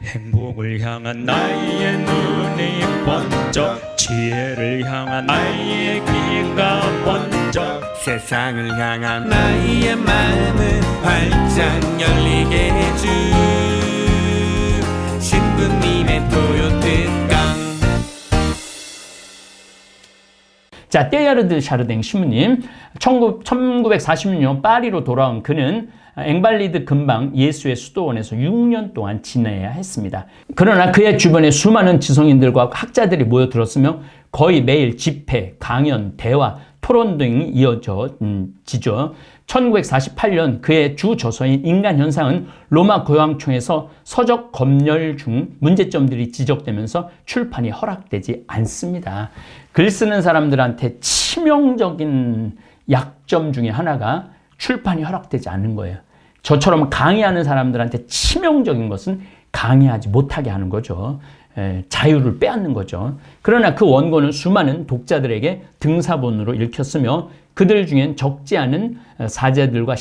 행복을 향한 나의 눈이 번쩍, 지혜를 향한 나의 귀가 번쩍, 세상을 향한 나의 마음을 활짝 열리게 해준 신부님의 토요특강. 자, 떼야르드 샤르댕 신부님, 1946년 파리로 돌아온 그는 앵발리드 근방 예수의 수도원에서 6년 동안 지내야 했습니다. 그러나 그의 주변에 수많은 지성인들과 학자들이 모여들었으며 거의 매일 집회, 강연, 대화, 토론 등이 이어지죠. 1948년 그의 주 저서인 인간현상은 로마 교황청에서 서적 검열 중 문제점들이 지적되면서 출판이 허락되지 않습니다. 글 쓰는 사람들한테 치명적인 약점 중에 하나가 출판이 허락되지 않는 거예요. 저처럼 강의하는 사람들한테 치명적인 것은 강의하지 못하게 하는 거죠. 자유를 빼앗는 거죠. 그러나 그 원고는 수많은 독자들에게 등사본으로 읽혔으며 그들 중엔 적지 않은 사제들과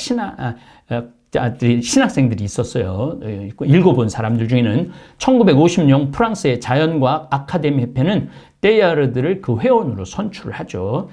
신학생들이 있었어요. 읽어본 사람들 중에는 1950년 프랑스의 자연과학 아카데미 협회는 떼야르드를 그 회원으로 선출을 하죠.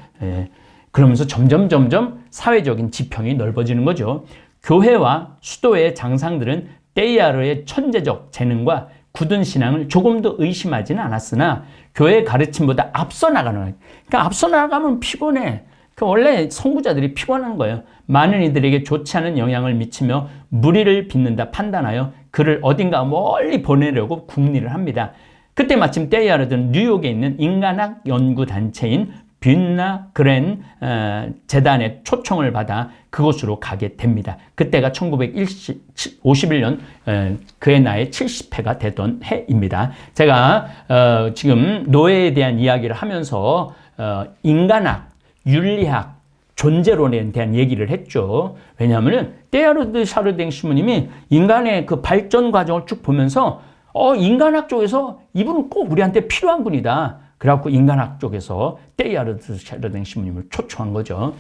그러면서 점점 사회적인 지평이 넓어지는 거죠. 교회와 수도의 장상들은 떼야르의 천재적 재능과 굳은 신앙을 조금도 의심하지는 않았으나 교회의 가르침보다 앞서 나가는 거예요. 그러니까 앞서 나가면 피곤해. 원래 선구자들이 피곤한 거예요. 많은 이들에게 좋지 않은 영향을 미치며 무리를 빚는다 판단하여 그를 어딘가 멀리 보내려고 궁리를 합니다. 그때 마침 떼야르드는 뉴욕에 있는 인간학 연구단체인 빈나 그랜 재단의 초청을 받아 그곳으로 가게 됩니다. 그때가 1951년 그의 나이 70회가 되던 해입니다. 제가 지금 노예에 대한 이야기를 하면서 인간학, 윤리학, 존재론에 대한 얘기를 했죠. 왜냐하면 떼야르드 샤르댕 신부님이 인간의 그 발전 과정을 쭉 보면서 인간학 쪽에서 이분은 꼭 우리한테 필요한 분이다. 그래갖고 인간학 쪽에서 떼야르드 샤르댕 신부님을 초청한 거죠.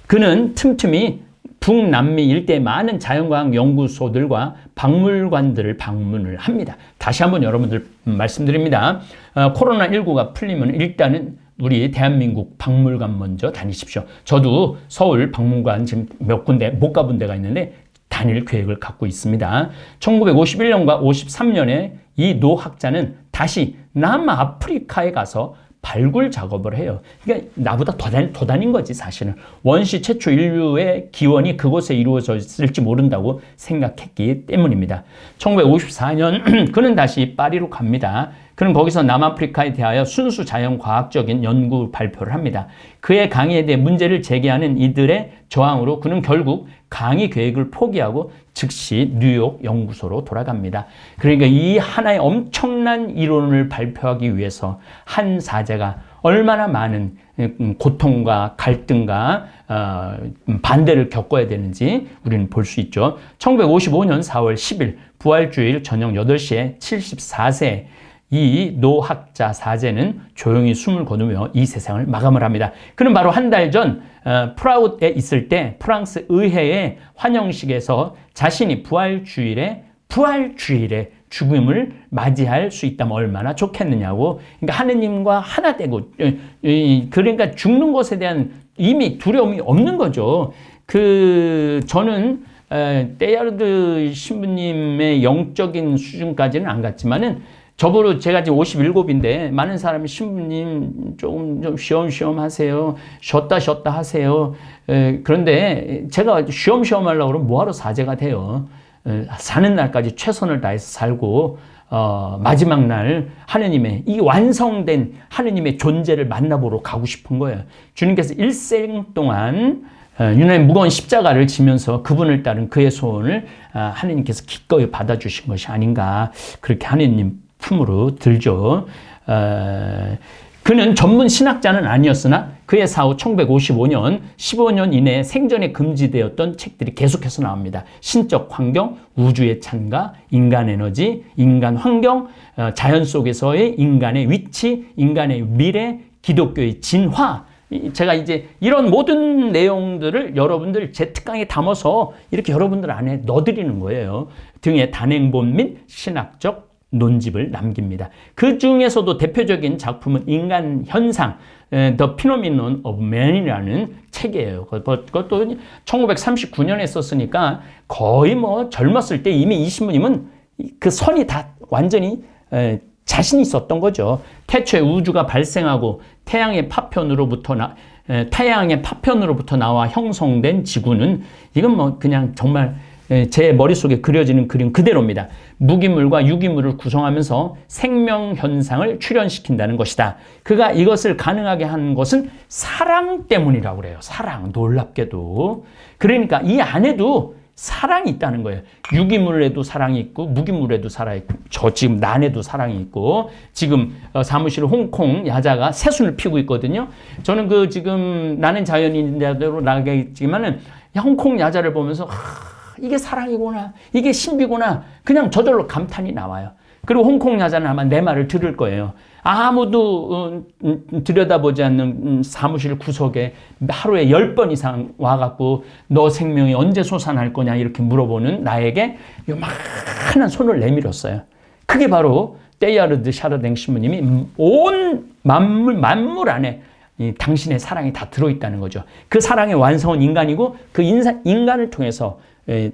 그는 틈틈이 북남미 일대의 많은 자연과학 연구소들과 박물관들을 방문을 합니다. 다시 한번 여러분들 말씀드립니다. 코로나19가 풀리면 일단은 우리 대한민국 박물관 먼저 다니십시오. 저도 서울 박물관 지금 몇 군데 못 가본 데가 있는데 다닐 계획을 갖고 있습니다. 1951년과 53년에 이 노 학자는 다시 남아프리카에 가서 발굴 작업을 해요. 그러니까 나보다 더 다닌 거지 사실은. 원시 최초 인류의 기원이 그곳에 이루어졌을지 모른다고 생각했기 때문입니다. 1954년 그는 다시 파리로 갑니다. 그는 거기서 남아프리카에 대하여 순수 자연과학적인 연구 발표를 합니다. 그의 강의에 대해 문제를 제기하는 이들의 저항으로 그는 결국 강의 계획을 포기하고 즉시 뉴욕 연구소로 돌아갑니다. 그러니까 이 하나의 엄청난 이론을 발표하기 위해서 한 사제가 얼마나 많은 고통과 갈등과 반대를 겪어야 되는지 우리는 볼 수 있죠. 1955년 4월 10일 부활주일 저녁 8시에 74세 이 노학자 사제는 조용히 숨을 거두며 이 세상을 마감을 합니다. 그는 바로 한 달 전 프라우드에 있을 때 프랑스 의회의 환영식에서 자신이 부활주일에 죽음을 맞이할 수 있다면 얼마나 좋겠느냐고. 그러니까 하느님과 하나 되고, 그러니까 죽는 것에 대한 이미 두려움이 없는 거죠. 저는 떼야르드 신부님의 영적인 수준까지는 안 갔지만은 저보로 제가 지금 57인데 많은 사람이 신부님 좀 쉬엄쉬엄 하세요. 쉬었다 하세요. 그런데 제가 쉬엄쉬엄 하려고 그러면 뭐하러 사제가 돼요. 사는 날까지 최선을 다해서 살고 마지막 날 하느님의 이 완성된 하느님의 존재를 만나보러 가고 싶은 거예요. 주님께서 일생 동안 유난히 무거운 십자가를 지면서 그분을 따른 그의 소원을 하느님께서 기꺼이 받아주신 것이 아닌가 그렇게 하느님 품으로 들죠. 그는 전문 신학자는 아니었으나 그의 사후 1955년 15년 이내에 생전에 금지되었던 책들이 계속해서 나옵니다. 신적 환경, 우주의 찬가, 인간 에너지, 인간 환경, 자연 속에서의 인간의 위치, 인간의 미래, 기독교의 진화, 제가 이제 이런 모든 내용들을 여러분들 제 특강에 담아서 이렇게 여러분들 안에 넣어드리는 거예요. 등의 단행본 및 신학적 논집을 남깁니다. 그 중에서도 대표적인 작품은 인간 현상, The Phenomenon of Man이라는 책이에요. 그것도 1939년에 썼으니까 거의 뭐 젊었을 때 이미 이 신부님은 그 선이 다 완전히 자신이 있었던 거죠. 태초에 우주가 발생하고 태양의 파편으로부터 나와 형성된 지구는 이건 뭐 그냥 정말 제 머릿속에 그려지는 그림 그대로입니다. 무기물과 유기물을 구성하면서 생명 현상을 출현시킨다는 것이다. 그가 이것을 가능하게 한 것은 사랑 때문이라고 그래요. 사랑, 놀랍게도. 그러니까 이 안에도 사랑이 있다는 거예요. 유기물에도 사랑이 있고 무기물에도 사랑이 있고 저 지금 난에도 사랑이 있고 지금 사무실 홍콩 야자가 새순을 피우고 있거든요. 저는 그 지금 나는 자연인자대로 나가겠지만은 홍콩 야자를 보면서 이게 사랑이구나, 이게 신비구나, 그냥 저절로 감탄이 나와요. 그리고 홍콩 야자는 아마 내 말을 들을 거예요. 아무도 들여다보지 않는 사무실 구석에 하루에 10번 이상 와갖고 너 생명이 언제 솟아날 거냐 이렇게 물어보는 나에게 요만한 손을 내밀었어요. 그게 바로 테일하르드 샤르댕 신부님이 온 만물 안에 당신의 사랑이 다 들어있다는 거죠. 그 사랑의 완성은 인간이고 그 인간을 통해서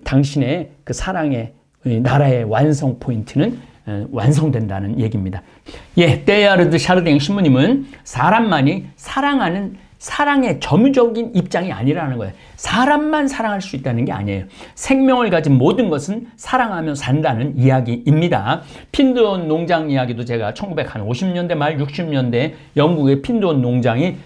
당신의 그 사랑의 나라의 완성 포인트는 완성된다는 얘기입니다. 예, 테일하르드 샤르댕 신부님은 사람만이 사랑하는 사랑의 점유적인 입장이 아니라는 거예요. 사람만 사랑할 수 있다는 게 아니에요. 생명을 가진 모든 것은 사랑하며 산다는 이야기입니다. 핀드원 농장 이야기도 제가 1950년대 말 60년대 영국의 핀드원 농장이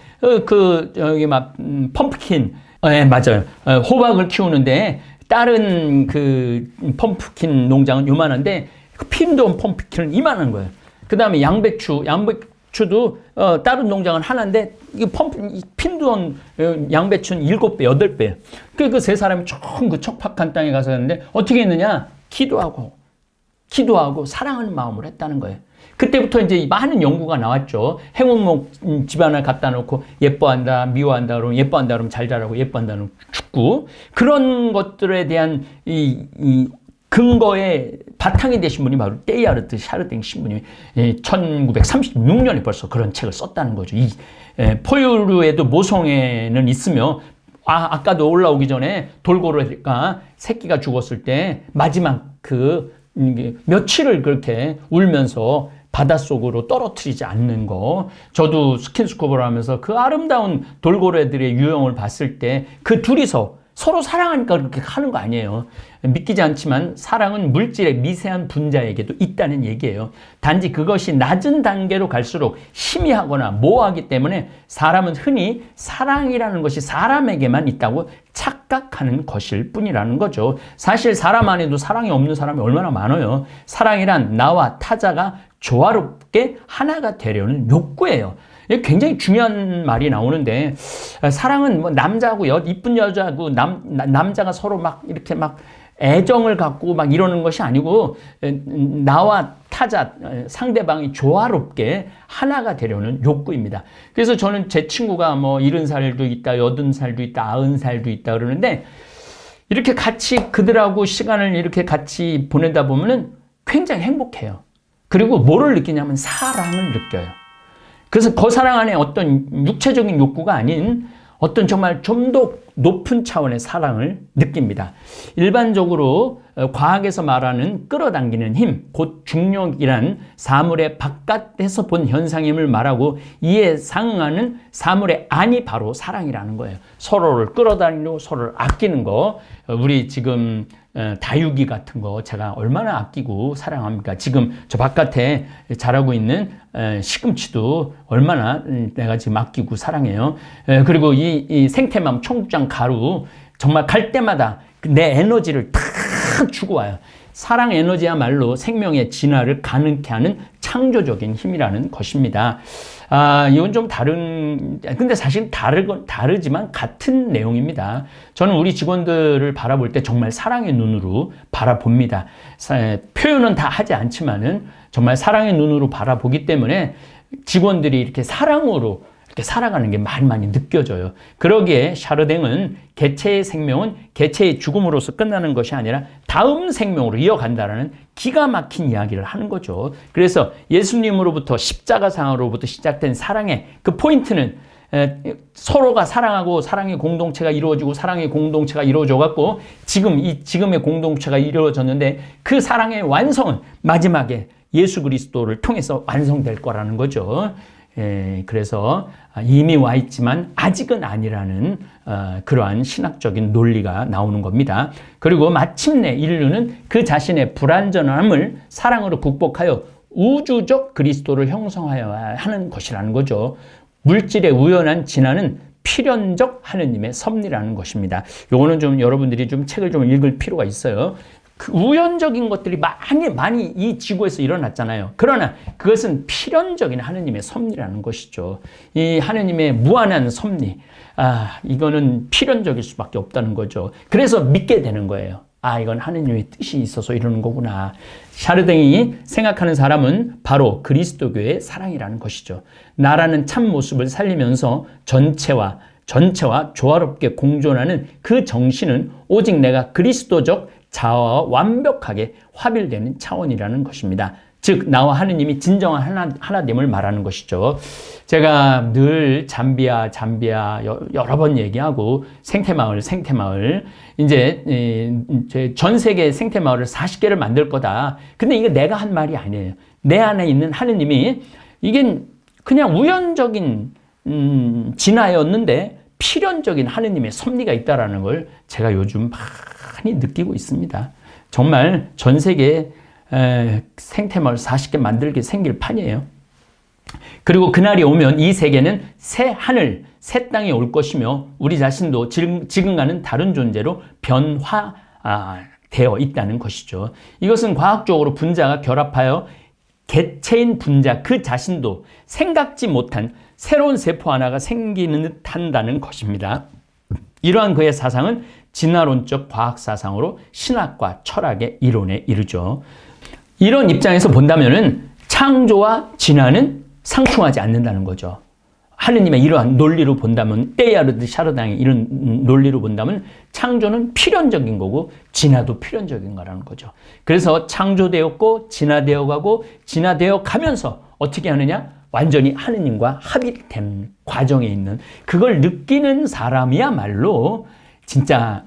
펌프킨, 맞아요. 호박을 키우는데 다른 그 펌프킨 농장은 요만한데 핀드원 펌프킨은 이만한 거예요. 그 다음에 양배추도 다른 농장은 하나인데 핀드원 양배추는 7배, 8배. 그 세 사람이 총 그 척박한 땅에 가서 했는데 어떻게 했느냐? 기도하고 사랑하는 마음으로 했다는 거예요. 그때부터 이제 많은 연구가 나왔죠. 행운목 집안을 갖다 놓고 예뻐한다, 미워한다 그러면 예뻐한다 그러면 잘 자라고 예뻐한다 그러면 죽고 그런 것들에 대한 이 근거의 바탕이 되신 분이 바로 테일하르드 샤르댕 신부님이 1936년에 벌써 그런 책을 썼다는 거죠. 이 포유류에도 모성애는 있으며 아까도 올라오기 전에 돌고래가 새끼가 죽었을 때 마지막 그 며칠을 그렇게 울면서 바닷속으로 떨어뜨리지 않는 거. 저도 스킨스쿠버를 하면서 그 아름다운 돌고래들의 유형을 봤을 때 그 둘이서 서로 사랑하니까 그렇게 하는 거 아니에요. 믿기지 않지만 사랑은 물질의 미세한 분자에게도 있다는 얘기예요. 단지 그것이 낮은 단계로 갈수록 희미하거나 모호하기 때문에 사람은 흔히 사랑이라는 것이 사람에게만 있다고 착각하는 것일 뿐이라는 거죠. 사실 사람 안에도 사랑이 없는 사람이 얼마나 많아요. 사랑이란 나와 타자가 조화롭게 하나가 되려는 욕구예요. 굉장히 중요한 말이 나오는데 사랑은 뭐 남자하고 이쁜 여자하고 남자가 서로 막 이렇게 막 애정을 갖고 막 이러는 것이 아니고 나와 타자 상대방이 조화롭게 하나가 되려는 욕구입니다. 그래서 저는 제 친구가 뭐 70살도 있다, 80살도 있다, 90살도 있다 그러는데 이렇게 같이 그들하고 시간을 이렇게 같이 보내다 보면은 굉장히 행복해요. 그리고 뭐를 느끼냐면 사랑을 느껴요. 그래서 그 사랑 안에 어떤 육체적인 욕구가 아닌 어떤 정말 좀 더 높은 차원의 사랑을 느낍니다. 일반적으로 과학에서 말하는 끌어당기는 힘, 곧 중력이란 사물의 바깥에서 본 현상임을 말하고 이에 상응하는 사물의 안이 바로 사랑이라는 거예요. 서로를 끌어당기고 서로를 아끼는 거. 우리 지금 다육이 같은 거 제가 얼마나 아끼고 사랑합니까? 지금 저 바깥에 자라고 있는 시금치도 얼마나 내가 지금 아끼고 사랑해요. 그리고 이 생태맘 청국장 가루 정말 갈 때마다 내 에너지를 탁 주고 와요. 사랑 에너지야말로 생명의 진화를 가능케 하는 창조적인 힘이라는 것입니다. 이건 좀 근데 사실 다르지만 같은 내용입니다. 저는 우리 직원들을 바라볼 때 정말 사랑의 눈으로 바라봅니다. 표현은 다 하지 않지만은 정말 사랑의 눈으로 바라보기 때문에 직원들이 이렇게 사랑으로 이렇게 살아가는 게 많이 느껴져요. 그러기에 샤르댕은 개체의 생명은 개체의 죽음으로서 끝나는 것이 아니라 다음 생명으로 이어간다라는 기가 막힌 이야기를 하는 거죠. 그래서 예수님으로부터 십자가상으로부터 시작된 사랑의 그 포인트는 서로가 사랑하고 사랑의 공동체가 이루어지고 사랑의 공동체가 이루어져 갖고 지금의 공동체가 이루어졌는데 그 사랑의 완성은 마지막에 예수 그리스도를 통해서 완성될 거라는 거죠. 그래서 이미 와 있지만 아직은 아니라는 그러한 신학적인 논리가 나오는 겁니다. 그리고 마침내 인류는 그 자신의 불완전함을 사랑으로 극복하여 우주적 그리스도를 형성하여야 하는 것이라는 거죠. 물질의 우연한 진화는 필연적 하느님의 섭리라는 것입니다. 요거는 좀 여러분들이 좀 책을 좀 읽을 필요가 있어요. 그 우연적인 것들이 많이 이 지구에서 일어났잖아요. 그러나 그것은 필연적인 하느님의 섭리라는 것이죠. 이 하느님의 무한한 섭리, 이거는 필연적일 수밖에 없다는 거죠. 그래서 믿게 되는 거예요. 이건 하느님의 뜻이 있어서 이러는 거구나. 샤르댕이 생각하는 사람은 바로 그리스도교의 사랑이라는 것이죠. 나라는 참 모습을 살리면서 전체와 조화롭게 공존하는 그 정신은 오직 내가 그리스도적 자아와 완벽하게 화별되는 차원이라는 것입니다. 즉 나와 하느님이 진정한 하나됨을 말하는 것이죠. 제가 늘 잠비아 여러 번 얘기하고 생태마을 이제 전 세계 생태마을을 40개를 만들 거다. 근데 이게 내가 한 말이 아니에요. 내 안에 있는 하느님이 이게 그냥 우연적인 진화였는데 필연적인 하느님의 섭리가 있다라는 걸 제가 요즘 많이 느끼고 있습니다. 정말 전 세계 생태마을 40개 만들게 생길 판이에요. 그리고 그날이 오면 이 세계는 새 하늘, 새 땅이 올 것이며 우리 자신도 지금과는 다른 존재로 변화되어 있다는 것이죠. 이것은 과학적으로 분자가 결합하여 개체인 분자 그 자신도 생각지 못한 새로운 세포 하나가 생기는 듯 한다는 것입니다. 이러한 그의 사상은 진화론적 과학 사상으로 신학과 철학의 이론에 이르죠. 이런 입장에서 본다면은 창조와 진화는 상충하지 않는다는 거죠. 하느님의 이러한 논리로 본다면, 때야르드 샤르당의 이런 논리로 본다면 창조는 필연적인 거고 진화도 필연적인 거라는 거죠. 그래서 창조되었고 진화되어 가고 진화되어 가면서 어떻게 하느냐? 완전히 하느님과 합일된 과정에 있는 그걸 느끼는 사람이야말로 진짜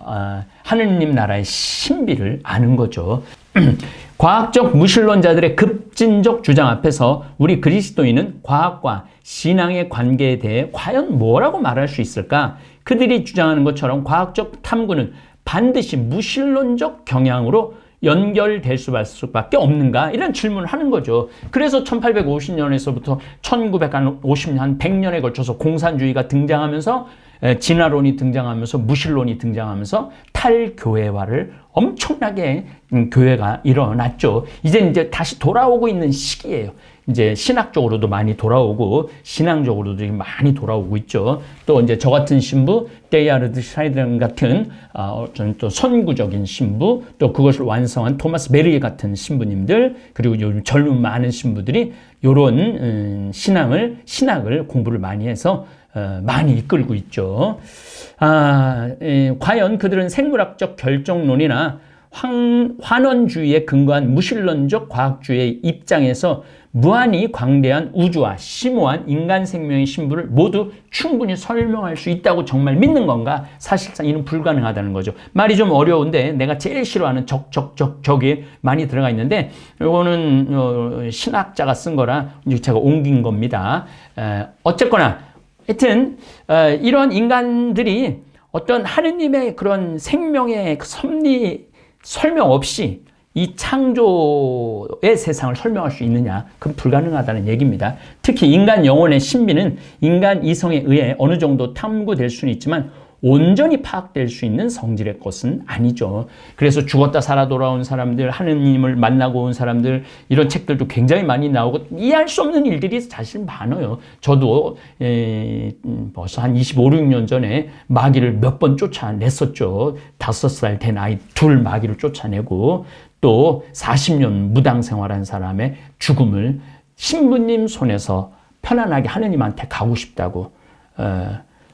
하느님 나라의 신비를 아는 거죠. 과학적 무신론자들의 급진적 주장 앞에서 우리 그리스도인은 과학과 신앙의 관계에 대해 과연 뭐라고 말할 수 있을까? 그들이 주장하는 것처럼 과학적 탐구는 반드시 무신론적 경향으로 연결될 수밖에 없는가? 이런 질문을 하는 거죠. 그래서 1850년에서부터 1950년, 한 100년에 걸쳐서 공산주의가 등장하면서 진화론이 등장하면서 무신론이 등장하면서 탈교회화를 엄청나게 교회가 일어났죠. 이제 다시 돌아오고 있는 시기예요. 이제 신학적으로도 많이 돌아오고 신앙적으로도 많이 돌아오고 있죠. 또 이제 저 같은 신부, 데이아르드 샤이드랑 같은 또 선구적인 신부, 또 그것을 완성한 토마스 메리 같은 신부님들, 그리고 요즘 젊은 많은 신부들이 이런 신학을 공부를 많이 해서 많이 이끌고 있죠. 과연 그들은 생물학적 결정론이나 환원주의에 근거한 무신론적 과학주의의 입장에서 무한히 광대한 우주와 심오한 인간 생명의 신부를 모두 충분히 설명할 수 있다고 정말 믿는 건가? 사실상 이는 불가능하다는 거죠. 말이 좀 어려운데 내가 제일 싫어하는 적이 많이 들어가 있는데 이거는 신학자가 쓴 거라 제가 옮긴 겁니다. 어쨌거나 하여튼 이런 인간들이 어떤 하느님의 그런 생명의 섭리 설명 없이 이 창조의 세상을 설명할 수 있느냐? 그건 불가능하다는 얘기입니다. 특히 인간 영혼의 신비는 인간 이성에 의해 어느 정도 탐구될 수는 있지만 온전히 파악될 수 있는 성질의 것은 아니죠. 그래서 죽었다 살아 돌아온 사람들, 하느님을 만나고 온 사람들, 이런 책들도 굉장히 많이 나오고 이해할 수 없는 일들이 사실 많아요. 저도 벌써 한 25, 6년 전에 마귀를 몇 번 쫓아냈었죠. 5살 된 아이 둘 마귀를 쫓아내고 또 40년 무당 생활한 사람의 죽음을 신부님 손에서 편안하게 하느님한테 가고 싶다고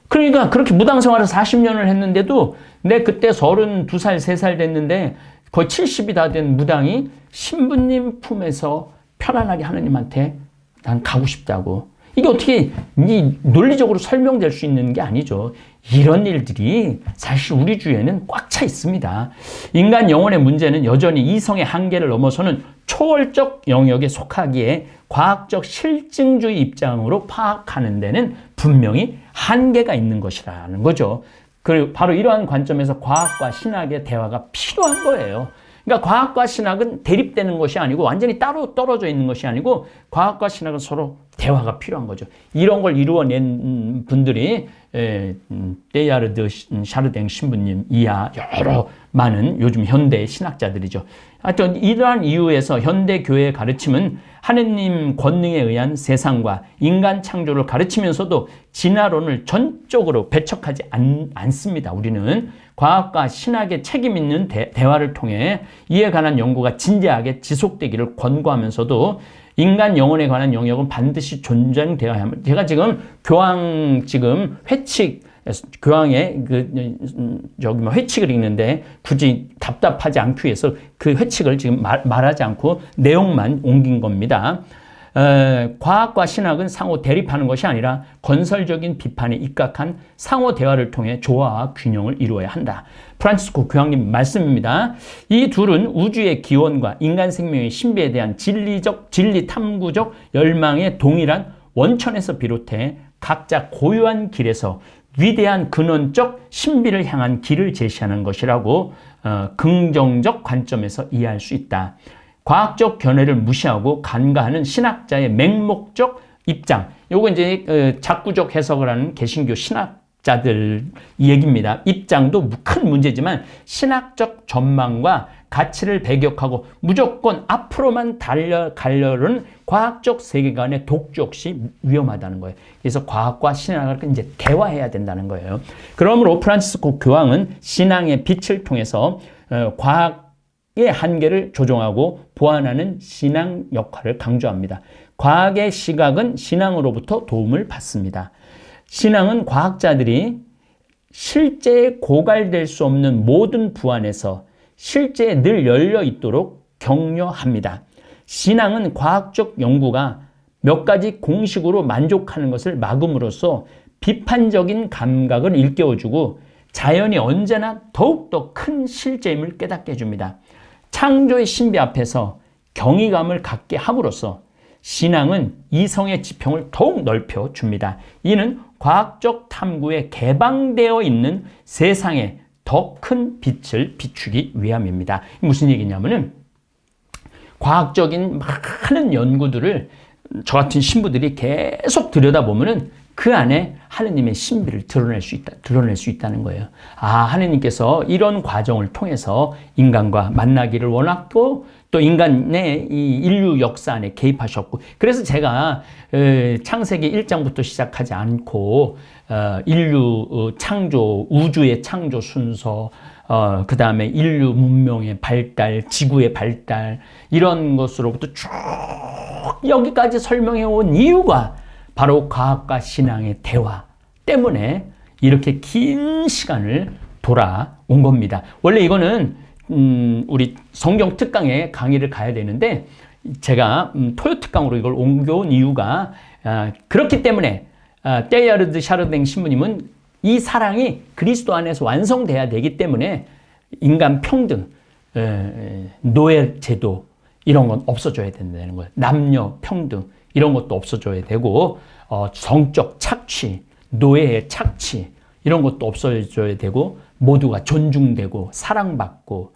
그러니까 그렇게 무당 생활을 40년을 했는데도 내 그때 32살, 3살 됐는데 거의 70이 다 된 무당이 신부님 품에서 편안하게 하느님한테 난 가고 싶다고. 이게 어떻게 논리적으로 설명될 수 있는 게 아니죠. 이런 일들이 사실 우리 주위에는 꽉 차 있습니다. 인간 영혼의 문제는 여전히 이성의 한계를 넘어서는 초월적 영역에 속하기에 과학적 실증주의 입장으로 파악하는 데는 분명히 한계가 있는 것이라는 거죠. 그리고 바로 이러한 관점에서 과학과 신학의 대화가 필요한 거예요. 그러니까 과학과 신학은 대립되는 것이 아니고 완전히 따로 떨어져 있는 것이 아니고 과학과 신학은 서로 대화가 필요한 거죠. 이런 걸 이루어낸 분들이 테일하르드 샤르댕 신부님 이하 여러 많은 요즘 현대 신학자들이죠. 하여튼 이러한 이유에서 현대 교회의 가르침은 하느님 권능에 의한 세상과 인간 창조를 가르치면서도 진화론을 전적으로 배척하지 않습니다. 우리는 과학과 신학의 책임 있는 대화를 통해 이에 관한 연구가 진지하게 지속되기를 권고하면서도 인간 영혼에 관한 영역은 반드시 존중되어야 합니다. 제가 지금 교황 회칙 교황의 회칙을 읽는데 굳이 답답하지 않기 위해서 그 회칙을 지금 말하지 않고 내용만 옮긴 겁니다. 과학과 신학은 상호 대립하는 것이 아니라 건설적인 비판에 입각한 상호 대화를 통해 조화와 균형을 이루어야 한다. 프란치스코 교황님 말씀입니다. 이 둘은 우주의 기원과 인간 생명의 신비에 대한 진리 탐구적 열망의 동일한 원천에서 비롯해 각자 고유한 길에서 위대한 근원적 신비를 향한 길을 제시하는 것이라고 긍정적 관점에서 이해할 수 있다. 과학적 견해를 무시하고 간과하는 신학자의 맹목적 입장. 요거 이제 작구적 해석을 하는 개신교 신학자들 얘기입니다. 입장도 큰 문제지만 신학적 전망과 가치를 배격하고 무조건 앞으로만 가려는 과학적 세계관의 독주 역시 위험하다는 거예요. 그래서 과학과 신학을 이제 대화해야 된다는 거예요. 그러므로 프란치스코 교황은 신앙의 빛을 통해서 과학의 한계를 조정하고 보완하는 신앙 역할을 강조합니다. 과학의 시각은 신앙으로부터 도움을 받습니다. 신앙은 과학자들이 실제에 고갈될 수 없는 모든 부안에서 실제에 늘 열려 있도록 격려합니다. 신앙은 과학적 연구가 몇 가지 공식으로 만족하는 것을 막음으로써 비판적인 감각을 일깨워주고 자연이 언제나 더욱더 큰 실제임을 깨닫게 해줍니다. 창조의 신비 앞에서 경이감을 갖게 함으로써 신앙은 이성의 지평을 더욱 넓혀줍니다. 이는 과학적 탐구에 개방되어 있는 세상에 더 큰 빛을 비추기 위함입니다. 무슨 얘기냐면은 과학적인 많은 연구들을 저 같은 신부들이 계속 들여다보면은 그 안에 하느님의 신비를 드러낼 수 있다는 거예요. 하느님께서 이런 과정을 통해서 인간과 만나기를 원했고 또 인간의 이 인류 역사 안에 개입하셨고, 그래서 제가 창세기 1장부터 시작하지 않고 인류 창조, 우주의 창조 순서, 그 다음에 인류 문명의 발달, 지구의 발달, 이런 것으로부터 쭉 여기까지 설명해 온 이유가 바로 과학과 신앙의 대화 때문에 이렇게 긴 시간을 돌아온 겁니다. 원래 이거는 우리 성경 특강에 강의를 가야 되는데 제가 토요 특강으로 이걸 옮겨온 이유가 그렇기 때문에 테일하르드 샤르댕 신부님은 이 사랑이 그리스도 안에서 완성돼야 되기 때문에 인간 평등, 노예 제도 이런 건 없어져야 된다는 거예요. 남녀 평등 이런 것도 없어져야 되고 성적 착취, 노예의 착취 이런 것도 없어져야 되고 모두가 존중되고 사랑받고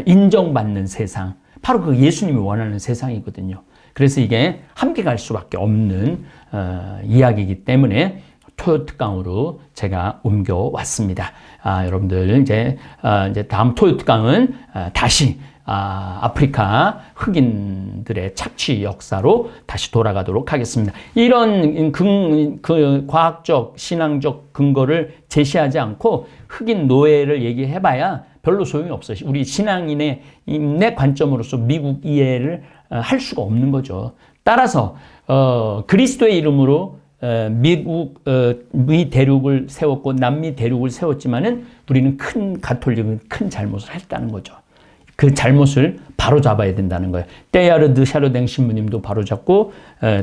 인정받는 세상, 바로 그 예수님이 원하는 세상이거든요. 그래서 이게 함께 갈 수밖에 없는 이야기이기 때문에 토요 특강으로 제가 옮겨왔습니다. 여러분들 이제 다음 토요 특강은 다시 아프리카 흑인들의 착취 역사로 다시 돌아가도록 하겠습니다. 이런 그 과학적, 신앙적 근거를 제시하지 않고 흑인 노예를 얘기해봐야 별로 소용이 없어요. 우리 신앙인의 관점으로서 미국 이해를 할 수가 없는 거죠. 따라서 그리스도의 이름으로 미 대륙을 세웠고 남미 대륙을 세웠지만은 우리는 큰 가톨릭은 큰 잘못을 했다는 거죠. 그 잘못을 바로잡아야 된다는 거예요. 때야르드 샤르댕 신부님도 바로잡고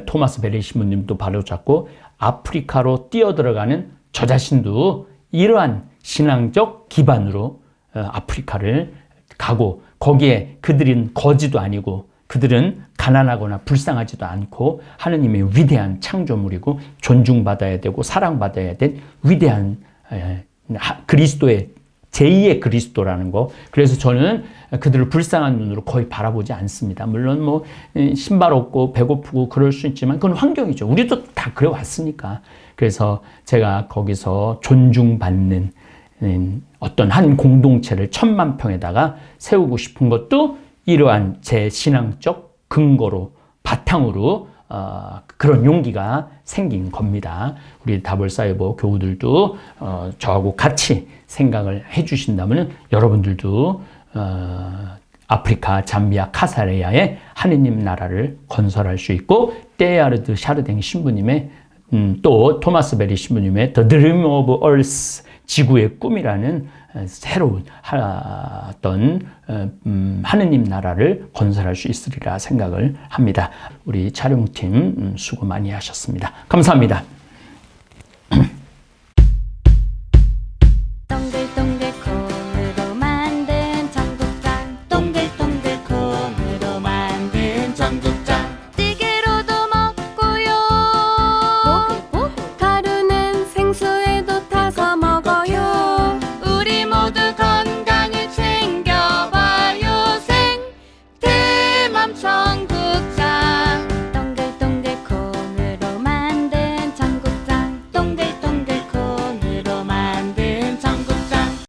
토마스 베리 신부님도 바로잡고 아프리카로 뛰어들어가는 저 자신도 이러한 신앙적 기반으로 아프리카를 가고 거기에 그들은 거지도 아니고 그들은 가난하거나 불쌍하지도 않고 하느님의 위대한 창조물이고 존중받아야 되고 사랑받아야 될 위대한 그리스도의 제2의 그리스도라는 거. 그래서 저는 그들을 불쌍한 눈으로 거의 바라보지 않습니다. 물론 뭐 신발 없고 배고프고 그럴 수 있지만 그건 환경이죠. 우리도 다 그래 왔으니까. 그래서 제가 거기서 존중받는 어떤 한 공동체를 1000만 평에다가 세우고 싶은 것도 이러한 제 신앙적 근거로 바탕으로 그런 용기가 생긴 겁니다. 우리 다볼사이버 교우들도 저하고 같이 생각을 해주신다면 여러분들도 아프리카 잠비아 카사레야의 하느님 나라를 건설할 수 있고 때야르드 샤르댕 신부님의 또 토마스 베리 신부님의 The Dream of Earth 지구의 꿈이라는 새로운 어떤 하느님 나라를 건설할 수 있으리라 생각을 합니다. 우리 촬영팀 수고 많이 하셨습니다. 감사합니다.